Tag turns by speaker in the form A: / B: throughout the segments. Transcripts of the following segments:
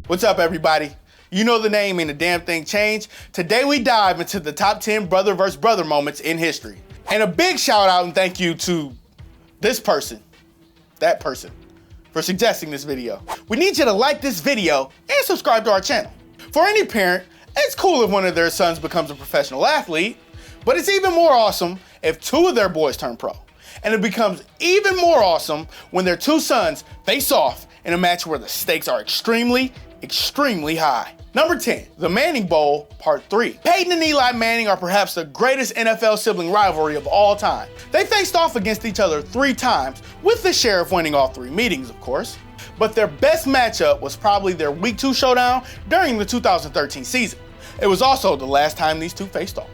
A: What's up, everybody? You know the name, ain't a damn thing changed. Today we dive into the top 10 brother versus brother moments in history. And a big shout out and thank you to this person, that person, for suggesting this video. We need you to like this video and subscribe to our channel. For any parent, it's cool if one of their sons becomes a professional athlete, but it's even more awesome if two of their boys turn pro. And it becomes even more awesome when their two sons face off in a match where the stakes are extremely high. Number 10, the Manning Bowl, Part 3. Peyton and Eli Manning are perhaps the greatest NFL sibling rivalry of all time. They faced off against each other 3 times, with the sheriff winning all 3 meetings, of course. But their best matchup was probably their Week 2 showdown during the 2013 season. It was also the last time these two faced off.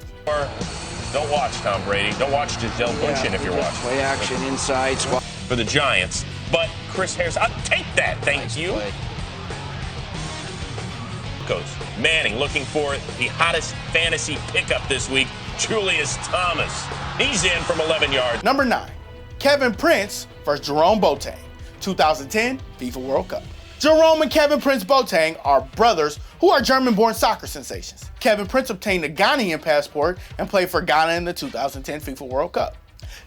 B: Don't watch Tom Brady. Don't watch Gisele Bündchen if you're watching.
C: Play action inside.
B: For the Giants. But Chris Harris, I'll take that, thank you.
C: Play.
B: Coach Manning looking for the hottest fantasy pickup this week, Julius Thomas. He's in from 11 yards.
A: Number 9, Kevin Prince versus Jerome Boateng, 2010 FIFA World Cup. Jerome and Kevin Prince Boateng are brothers who are German-born soccer sensations. Kevin Prince obtained a Ghanaian passport and played for Ghana in the 2010 FIFA World Cup.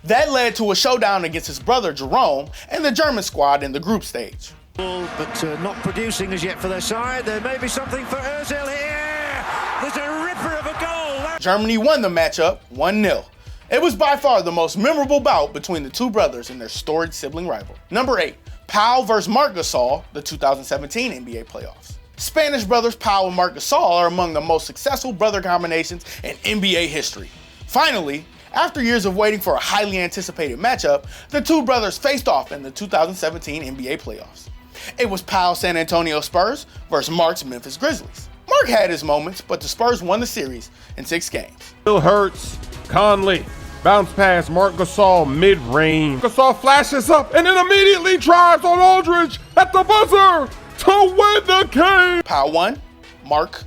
A: That led to a showdown against his brother Jerome and the German squad in the group stage.
D: But not producing as yet for their side. There may be something for Ozil here. There's a ripper of a goal.
A: Germany won the matchup 1-0. It was by far the most memorable bout between the two brothers in their storied sibling rivalry. Number 8, Pau versus Marc Gasol, the 2017 NBA playoffs. Spanish brothers Pau and Marc Gasol are among the most successful brother combinations in NBA history. Finally, after years of waiting for a highly anticipated matchup, the two brothers faced off in the 2017 NBA playoffs. It was Pau's San Antonio Spurs versus Marc's Memphis Grizzlies. Marc had his moments, but the Spurs won the series in 6 games.
E: Still hurts. Conley. Bounce pass, Marc Gasol mid-range. Gasol flashes up and then immediately drives on Aldridge at the buzzer to win the game.
A: Pau won, Marc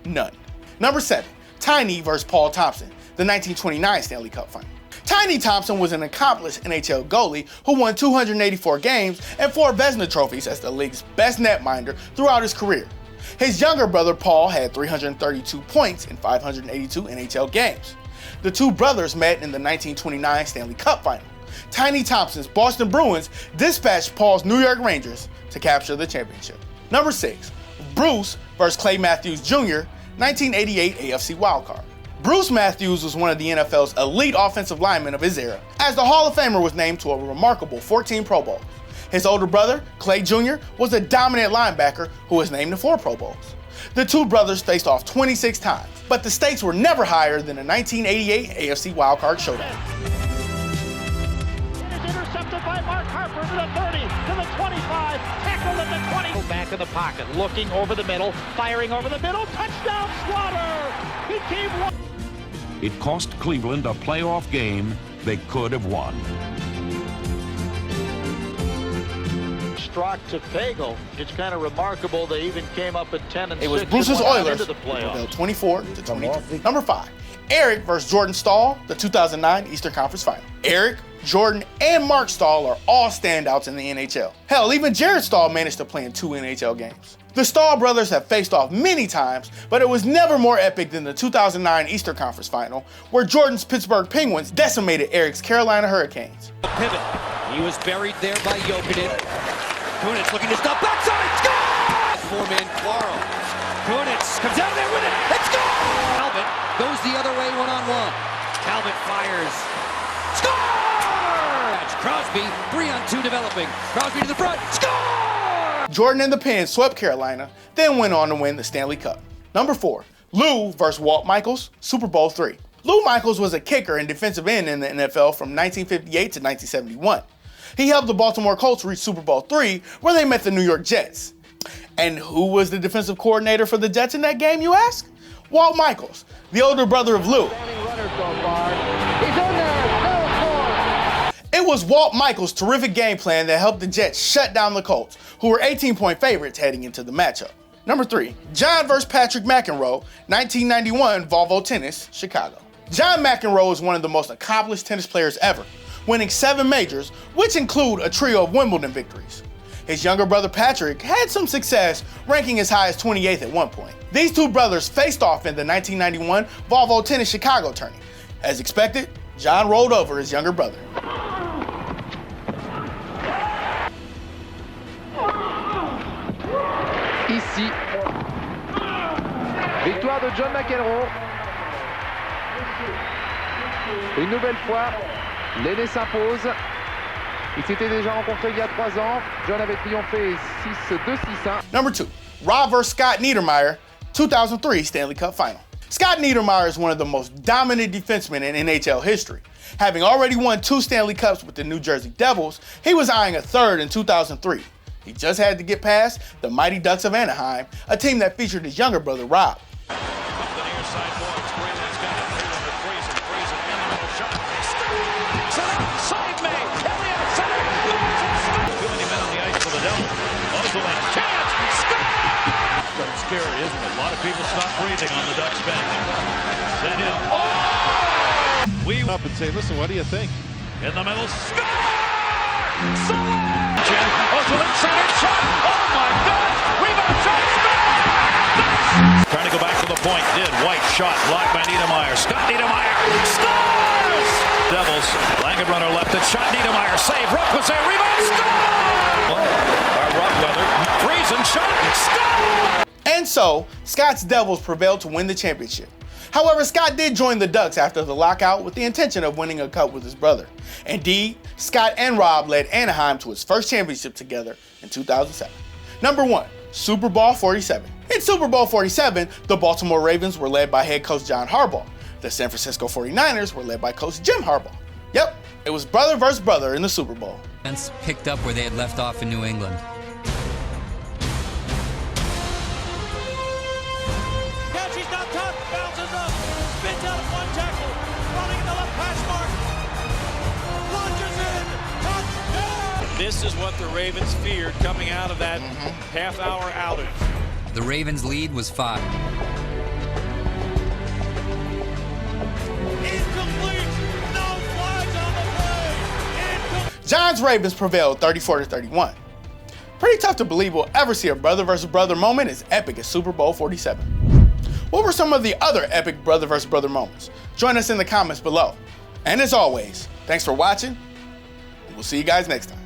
A: none. Number 7, Tiny versus Paul Thompson, the 1929 Stanley Cup final. Tiny Thompson was an accomplished NHL goalie who won 284 games and 4 Vezina trophies as the league's best netminder throughout his career. His younger brother Paul had 332 points in 582 NHL games. The two brothers met in the 1929 Stanley Cup final. Tiny Thompson's Boston Bruins dispatched Paul's New York Rangers to capture the championship. Number 6, Bruce versus Clay Matthews Jr., 1988 AFC wildcard. Bruce Matthews was one of the NFL's elite offensive linemen of his era, as the Hall of Famer was named to a remarkable 14 Pro Bowls. His older brother, Clay Jr., was a dominant linebacker who was named to 4 Pro Bowls. The two brothers faced off 26 times, but the stakes were never higher than a 1988 AFC wildcard showdown.
F: It is intercepted by Mark Harper to the 30, to the 25, tackled at the 20. Back in the pocket, looking over the middle, firing over the middle, touchdown Slaughter! He came one.
G: It cost Cleveland a playoff game they could have won.
F: Strock to Pagel. It's kind of remarkable they even came up at 10 and 6.
A: It was Bruce's Oilers,
F: into the playoffs.
A: 24-22. Number 5, Eric versus Jordan Stahl, the 2009 Eastern Conference Final. Eric, Jordan, and Mark Stahl are all standouts in the NHL. Hell, even Jared Stahl managed to play in 2 NHL games. The Stahl brothers have faced off many times, but it was never more epic than the 2009 Eastern Conference Final, where Jordan's Pittsburgh Penguins decimated Eric's Carolina Hurricanes.
H: A pivot. He was buried there by Jokic. Kunitz looking to stop backside. Score! 4-man quarrel. Kunitz comes out there with it. It's goal! Talbot goes the other way one-on-one. Talbot fires. Score! Crosby, 3-on-2 developing. Crosby to the front. Score!
A: Jordan and the Pens swept Carolina, then went on to win the Stanley Cup. Number 4, Lou versus Walt Michaels, Super Bowl III. Lou Michaels was a kicker and defensive end in the NFL from 1958 to 1971. He helped the Baltimore Colts reach Super Bowl III, where they met the New York Jets. And who was the defensive coordinator for the Jets in that game, you ask? Walt Michaels, the older brother of Lou. It was Walt Michaels' terrific game plan that helped the Jets shut down the Colts, who were 18-point favorites heading into the matchup. Number 3, John versus Patrick McEnroe, 1991 Volvo-Tennis, Chicago. John McEnroe is one of the most accomplished tennis players ever, winning 7 majors, which include a trio of Wimbledon victories. His younger brother Patrick had some success, ranking as high as 28th at one point. These two brothers faced off in the 1991 Volvo-Tennis Chicago tourney. As expected, John rolled over his younger brother.
C: Ici, victoire de John McEnroe. Une nouvelle fois, l'aîné s'impose. Il s'était déjà rencontré il y a 3 ans. John avait triomphé 6-2, 6-1.
A: Number 2, Rob vs. Scott NEE-DUR-MIGH-UHR, 2003 Stanley Cup Final. Scott NEE-DUR-MIGH-UHR is one of the most dominant defensemen in NHL history. Having already won 2 Stanley Cups with the New Jersey Devils, he was eyeing a third in 2003. He just had to get past the Mighty Ducks of Anaheim, a team that featured his younger brother Rob.
I: Scary, isn't it? A lot of people stop breathing on the Ducks bench. Send in. Oh! We up and say, listen, what do you think? In the middle, score! Center shot! Oh my God! Rebound shot! Score! Trying to go back to the point. Did White shot blocked by NEE-DUR-MIGH-UHR. Scott NEE-DUR-MIGH-UHR scores! Devils. Langenbrunner left it. Shot NEE-DUR-MIGH-UHR. Save. Rupp was there. Rebound. Score! Our rough weather. Friesen shot. Score!
A: And so, Scott's Devils prevailed to win the championship. However, Scott did join the Ducks after the lockout with the intention of winning a cup with his brother. Indeed, Scott and Rob led Anaheim to its first championship together in 2007. Number 1, Super Bowl 47. In Super Bowl 47, the Baltimore Ravens were led by head coach John Harbaugh. The San Francisco 49ers were led by coach Jim Harbaugh. Yep, it was brother versus brother in the Super Bowl.
J: Picked up where they had left off in New England.
F: He's not touched, bounces up, spins out of one tackle, running in the left hash mark, lunges in, touchdown! This is what the Ravens feared coming out of that half-hour outage.
J: The Ravens' lead was 5.
F: Incomplete, no flags on the play.
A: John's Ravens prevailed 34-31. Pretty tough to believe we'll ever see a brother versus brother moment as epic as Super Bowl 47. What were some of the other epic brother versus brother moments? Join us in the comments below. And as always, thanks for watching, and we'll see you guys next time.